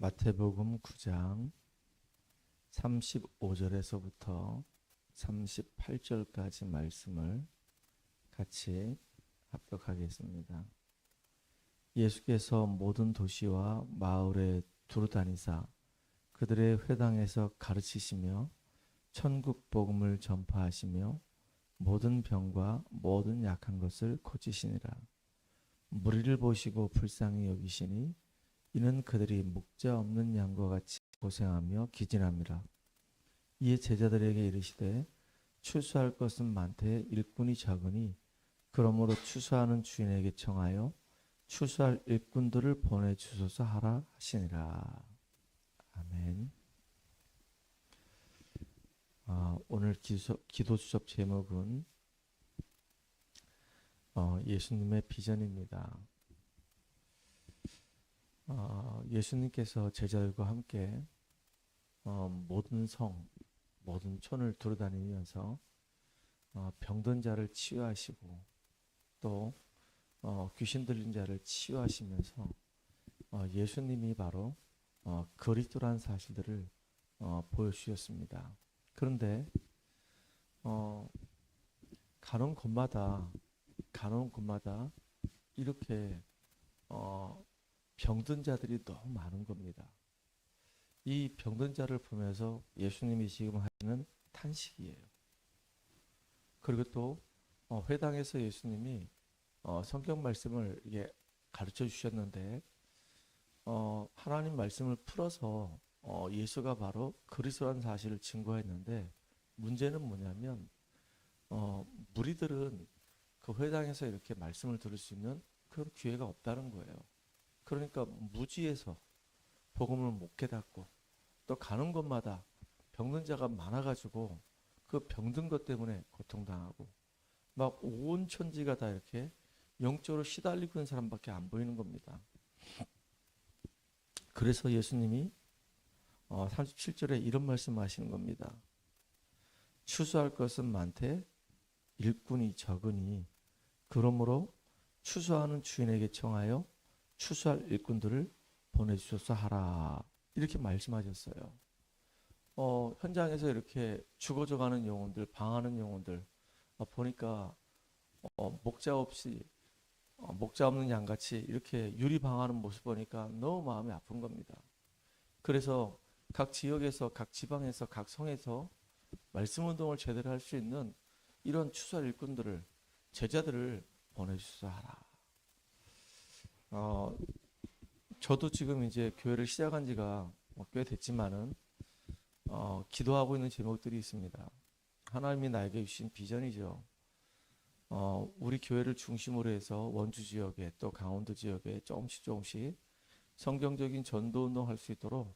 마태복음 9장 35절에서부터 38절까지 말씀을 같이 합독하겠습니다. 예수께서 모든 도시와 마을에 두루 다니사 그들의 회당에서 가르치시며 천국 복음을 전파하시며 모든 병과 모든 약한 것을 고치시니라. 무리를 보시고 불쌍히 여기시니 이는 그들이 목자 없는 양과 같이 고생하며 기진함이라. 이에 제자들에게 이르시되 추수할 것은 많되 일꾼이 적으니 그러므로 추수하는 주인에게 청하여 추수할 일꾼들을 보내주소서 하라 하시니라. 아멘. 오늘 기도 수첩 제목은 예수님의 비전입니다. 예수님께서 제자들과 함께 모든 성, 모든 촌을 돌아다니면서 병든 자를 치유하시고 또 귀신 들린 자를 치유하시면서 예수님이 바로 그리스도라는 사실들을 보여주셨습니다. 그런데 가는 곳마다 이렇게 병든 자들이 너무 많은 겁니다. 이 병든 자를 보면서 예수님이 지금 하시는 탄식이에요. 그리고 또 회당에서 예수님이 성경 말씀을 이게 가르쳐 주셨는데 하나님 말씀을 풀어서 예수가 바로 그리스도라는 사실을 증거했는데 문제는 뭐냐면 무리들은 그 회당에서 이렇게 말씀을 들을 수 있는 그런 기회가 없다는 거예요. 그러니까 무지에서 복음을 못 깨닫고 또 가는 곳마다 병든 자가 많아가지고 그 병든 것 때문에 고통당하고 막 온 천지가 다 이렇게 영적으로 시달리고 있는 사람밖에 안 보이는 겁니다. 그래서 예수님이 37절에 이런 말씀하시는 겁니다. 추수할 것은 많되 일꾼이 적으니 그러므로 추수하는 주인에게 청하여 추수할 일꾼들을 보내주소서 하라. 이렇게 말씀하셨어요. 현장에서 이렇게 죽어져가는 영혼들, 방하는 영혼들 보니까 목자 없는 양같이 이렇게 유리방하는 모습 보니까 너무 마음이 아픈 겁니다. 그래서 각 지역에서, 각 지방에서, 각 성에서 말씀 운동을 제대로 할 수 있는 이런 추수할 일꾼들을, 제자들을 보내주소서 하라. 저도 지금 이제 교회를 시작한 지가 꽤 됐지만은 기도하고 있는 제목들이 있습니다. 하나님이 나에게 주신 비전이죠. 우리 교회를 중심으로 해서 원주 지역에 또 강원도 지역에 조금씩 성경적인 전도 운동 할 수 있도록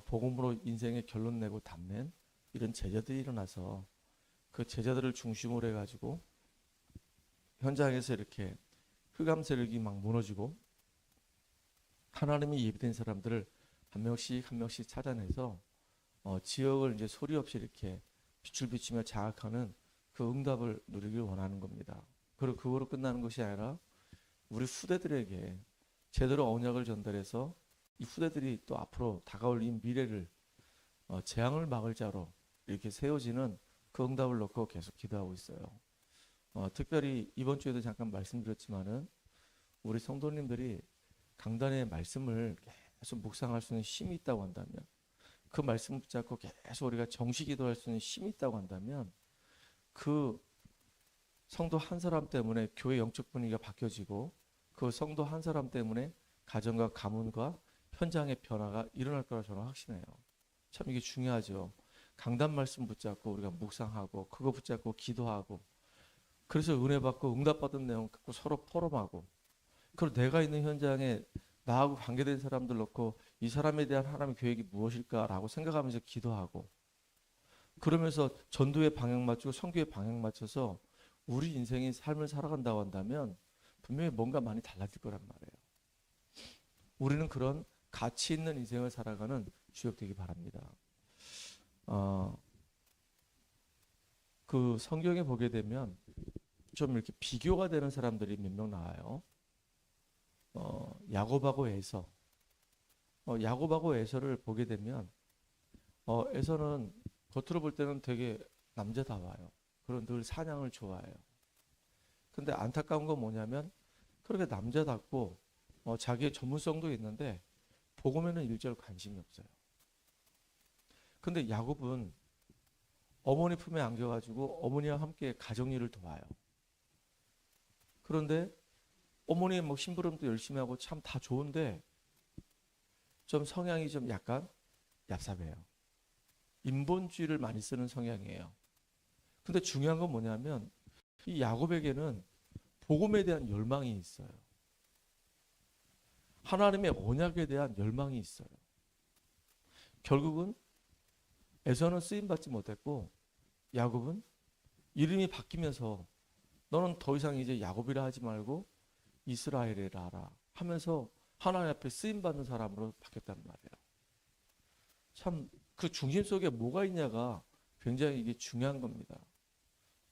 복음으로 인생의 결론 내고 담는 이런 제자들이 일어나서 그 제자들을 중심으로 해가지고 현장에서 이렇게 흑암 세력이 막 무너지고 하나님이 예비된 사람들을 한 명씩 찾아내서 지역을 이제 소리 없이 이렇게 빛을 비추며 자각하는 그 응답을 누리길 원하는 겁니다. 그리고 그거로 끝나는 것이 아니라 우리 후대들에게 제대로 언약을 전달해서 이 후대들이 또 앞으로 다가올 이 미래를 재앙을 막을 자로 이렇게 세워지는 그 응답을 놓고 계속 기도하고 있어요. 특별히 이번 주에도 잠깐 말씀드렸지만은 우리 성도님들이 강단의 말씀을 계속 묵상할 수 있는 힘이 있다고 한다면, 그 말씀 붙잡고 계속 우리가 정시 기도할 수 있는 힘이 있다고 한다면, 그 성도 한 사람 때문에 교회 영적 분위기가 바뀌어지고 그 성도 한 사람 때문에 가정과 가문과 현장의 변화가 일어날 거라 저는 확신해요. 참 이게 중요하죠. 강단 말씀 붙잡고 우리가 묵상하고 그거 붙잡고 기도하고, 그래서 은혜 받고 응답 받은 내용 갖고 서로 포럼하고, 그리고 내가 있는 현장에 나하고 관계된 사람들 놓고 이 사람에 대한 하나님의 계획이 무엇일까라고 생각하면서 기도하고, 그러면서 전도의 방향 맞추고 선교의 방향 맞춰서 우리 인생의 삶을 살아간다고 한다면 분명히 뭔가 많이 달라질 거란 말이에요. 우리는 그런 가치 있는 인생을 살아가는 주역 되기 바랍니다. 그 성경에 보게 되면 좀 이렇게 비교가 되는 사람들이 몇 명 나와요. 야곱하고 에서. 야곱하고 에서를 보게 되면 에서는 겉으로 볼 때는 되게 남자다워요. 그리고 늘 사냥을 좋아해요. 근데 안타까운 건 뭐냐면 그렇게 남자답고 자기의 전문성도 있는데 복음에는 일절 관심이 없어요. 근데 야곱은 어머니 품에 안겨가지고 어머니와 함께 가정일을 도와요. 그런데 어머니의 뭐 심부름도 열심히 하고 참 다 좋은데 좀 성향이 좀 약간 얍삽해요. 인본주의를 많이 쓰는 성향이에요. 근데 중요한 건 뭐냐면 이 야곱에게는 복음에 대한 열망이 있어요. 하나님의 언약에 대한 열망이 있어요. 결국은 에서는 쓰임받지 못했고 야곱은 이름이 바뀌면서 너는 더 이상 이제 야곱이라 하지 말고 이스라엘이라 하라 하면서 하나님 앞에 쓰임받는 사람으로 바뀌었단 말이에요. 참 그 중심 속에 뭐가 있냐가 굉장히 이게 중요한 겁니다.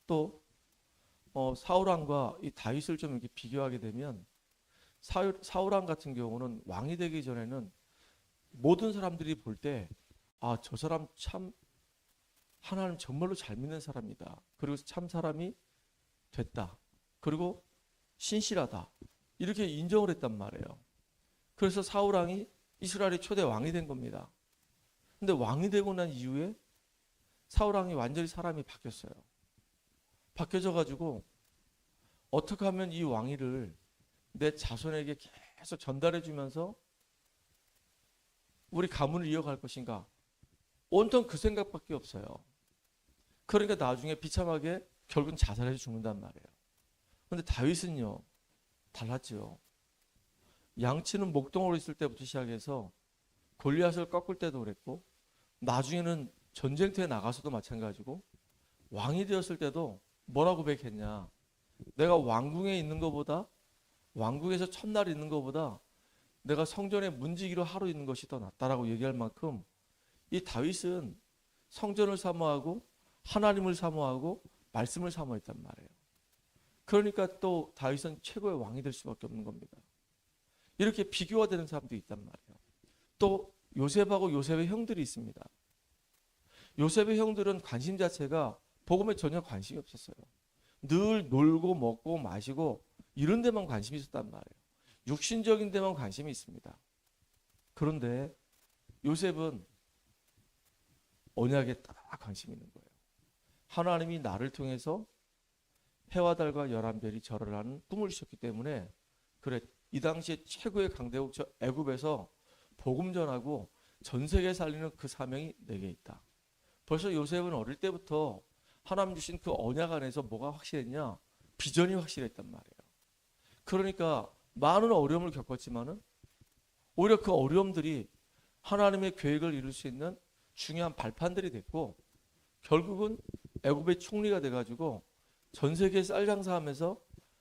또 사울왕과 이 다윗을 좀 이렇게 비교하게 되면 사울왕 같은 경우는 왕이 되기 전에는 모든 사람들이 볼 때 저 사람 참 하나님 정말로 잘 믿는 사람이다. 그리고 참 사람이 됐다. 그리고 신실하다. 이렇게 인정을 했단 말이에요. 그래서 사울왕이 이스라엘의 초대 왕이 된 겁니다. 근데 왕이 되고 난 이후에 사울왕이 완전히 사람이 바뀌었어요. 바뀌어져 가지고 어떻게 하면 이 왕위를 내 자손에게 계속 전달해 주면서 우리 가문을 이어갈 것인가? 온통 그 생각밖에 없어요. 그러니까 나중에 비참하게 결국은 자살해서 죽는단 말이에요. 근데 다윗은요 달랐죠. 양치는 목동으로 있을 때부터 시작해서 골리앗을 꺾을 때도 그랬고 나중에는 전쟁터에 나가서도 마찬가지고 왕이 되었을 때도 뭐라고 고백했냐. 내가 왕궁에 있는 것보다 왕궁에서 첫날 있는 것보다 내가 성전에 문지기로 하루 있는 것이 더 낫다라고 얘기할 만큼 이 다윗은 성전을 사모하고 하나님을 사모하고 말씀을 사모했단 말이에요. 그러니까 또 다윗은 최고의 왕이 될 수밖에 없는 겁니다. 이렇게 비교가 되는 사람도 있단 말이에요. 또 요셉하고 요셉의 형들이 있습니다. 요셉의 형들은 관심 자체가 복음에 전혀 관심이 없었어요. 늘 놀고 먹고 마시고 이런 데만 관심이 있었단 말이에요. 육신적인 데만 관심이 있습니다. 그런데 요셉은 언약에 딱 관심이 있는 거예요. 하나님이 나를 통해서 해와 달과 열한별이 절을 하는 꿈을 주셨기 때문에 그래 이 당시에 최고의 강대국 저 애굽에서 복음 전하고 전 세계 살리는 그 사명이 내게 있다. 벌써 요셉은 어릴 때부터 하나님 주신 그 언약 안에서 뭐가 확실했냐? 비전이 확실했단 말이에요. 그러니까 많은 어려움을 겪었지만은 오히려 그 어려움들이 하나님의 계획을 이룰 수 있는 중요한 발판들이 됐고 결국은 애굽의 총리가 돼가지고 전 세계에 쌀 장사하면서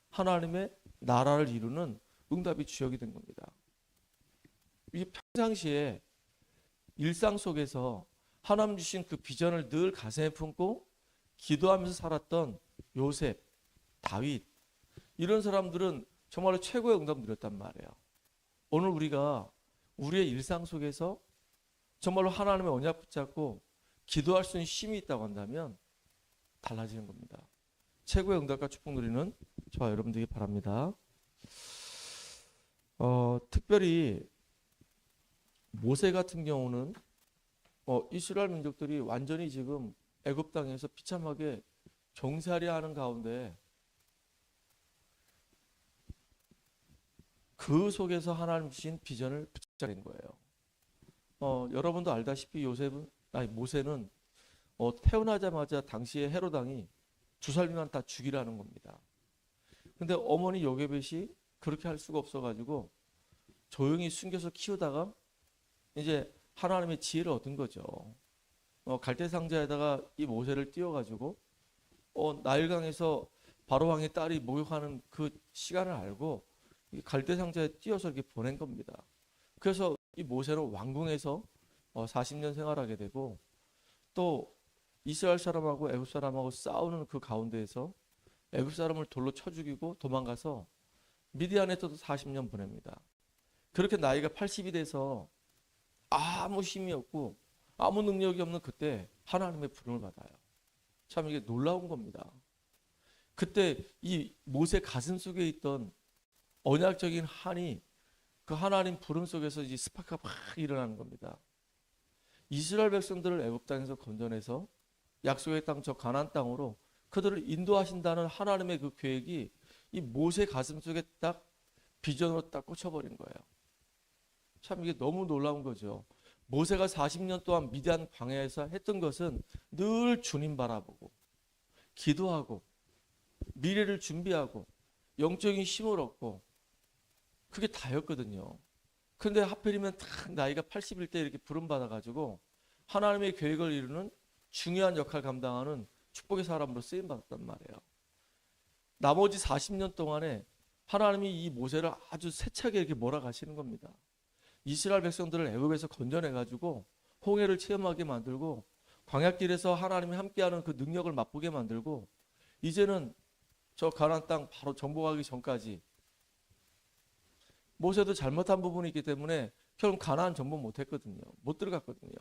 하나님의 나라를 이루는 응답이 주역이 된 겁니다. 이 평상시에 일상 속에서 하나님 주신 그 비전을 늘 가슴에 품고 기도하면서 살았던 요셉, 다윗 이런 사람들은 정말로 최고의 응답을 누렸단 말이에요. 오늘 우리가 우리의 일상 속에서 정말로 하나님의 언약 붙잡고 기도할 수 있는 힘이 있다고 한다면 달라지는 겁니다. 최고의 응답과 축복 누리는 저와 여러분들이 바랍니다. 특별히 모세 같은 경우는 이스라엘 민족들이 완전히 지금 애굽 땅에서 비참하게 종살이 하는 가운데 그 속에서 하나님 주신 비전을 붙잡는 거예요. 여러분도 알다시피 모세는 태어나자마자 당시에 헤롯 왕이 2살 미만 다 죽이라는 겁니다. 근데 어머니 요게벳이 그렇게 할 수가 없어가지고 조용히 숨겨서 키우다가 이제 하나님의 지혜를 얻은 거죠. 갈대 상자에다가 이 모세를 띄워가지고 나일강에서 바로 왕의 딸이 목욕하는 그 시간을 알고 이 갈대 상자에 띄워서 이렇게 보낸 겁니다. 그래서 이 모세는 왕궁에서 40년 생활하게 되고 또 이스라엘 사람하고 애굽 사람하고 싸우는 그 가운데에서 애굽 사람을 돌로 쳐 죽이고 도망가서 미디안에서도 40년 보냅니다. 그렇게 나이가 80이 돼서 아무 힘이 없고 아무 능력이 없는 그때 하나님의 부름을 받아요. 참 이게 놀라운 겁니다. 그때 이 모세 가슴 속에 있던 언약적인 한이 그 하나님 부름 속에서 이제 스파크가 막 일어나는 겁니다. 이스라엘 백성들을 애굽 땅에서 건져내서 약속의 땅 저 가나안 땅으로 그들을 인도하신다는 하나님의 그 계획이 이 모세 가슴 속에 딱 비전으로 딱 꽂혀버린 거예요. 참 이게 너무 놀라운 거죠. 모세가 40년 동안 미디안 광야에서 했던 것은 늘 주님 바라보고 기도하고 미래를 준비하고 영적인 힘을 얻고 그게 다였거든요. 근데 하필이면 딱 나이가 81대 이렇게 부름받아가지고 하나님의 계획을 이루는 중요한 역할 감당하는 축복의 사람으로 쓰임받았단 말이에요. 나머지 40년 동안에 하나님이 이 모세를 아주 세차게 이렇게 몰아가시는 겁니다. 이스라엘 백성들을 애굽에서 건져내가지고 홍해를 체험하게 만들고 광야길에서 하나님이 함께하는 그 능력을 맛보게 만들고 이제는 저 가나안 땅 바로 정복하기 전까지 모세도 잘못한 부분이 있기 때문에 결국 가나안 정복 못했거든요. 못 들어갔거든요.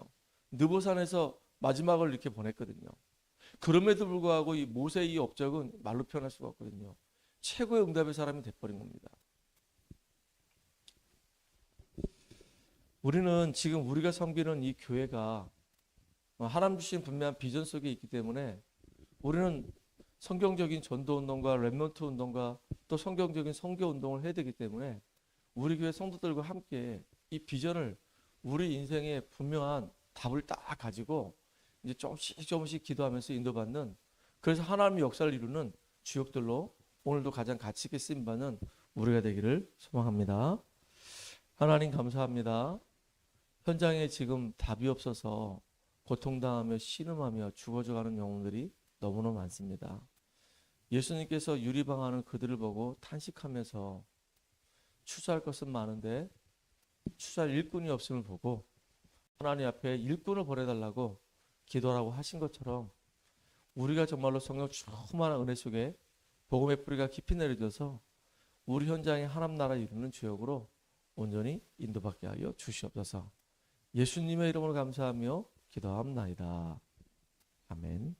느보산에서 마지막을 이렇게 보냈거든요. 그럼에도 불구하고 이 모세의 이 업적은 말로 표현할 수가 없거든요. 최고의 응답의 사람이 돼버린 겁니다. 우리는 지금 우리가 섬기는 이 교회가 하나님 주신 분명한 비전 속에 있기 때문에 우리는 성경적인 전도운동과 렘넌트 운동과 또 성경적인 선교 운동을 해야 되기 때문에 우리 교회 성도들과 함께 이 비전을 우리 인생에 분명한 답을 딱 가지고 이제 조금씩 기도하면서 인도받는 그래서 하나님의 역사를 이루는 주역들로 오늘도 가장 가치 있게 쓰임받는 우리가 되기를 소망합니다. 하나님 감사합니다. 현장에 지금 답이 없어서 고통당하며 신음하며 죽어져가는 영혼들이 너무나 많습니다. 예수님께서 유리방하는 그들을 보고 탄식하면서 추수할 것은 많은데 추수할 일꾼이 없음을 보고 하나님 앞에 일꾼을 보내달라고 기도하라고 하신 것처럼 우리가 정말로 성령 충만한 은혜 속에 복음의 뿌리가 깊이 내려져서 우리 현장에 하나님 나라 이루는 주역으로 온전히 인도받게 하여 주시옵소서. 예수님의 이름으로 감사하며 기도합나이다. 아멘.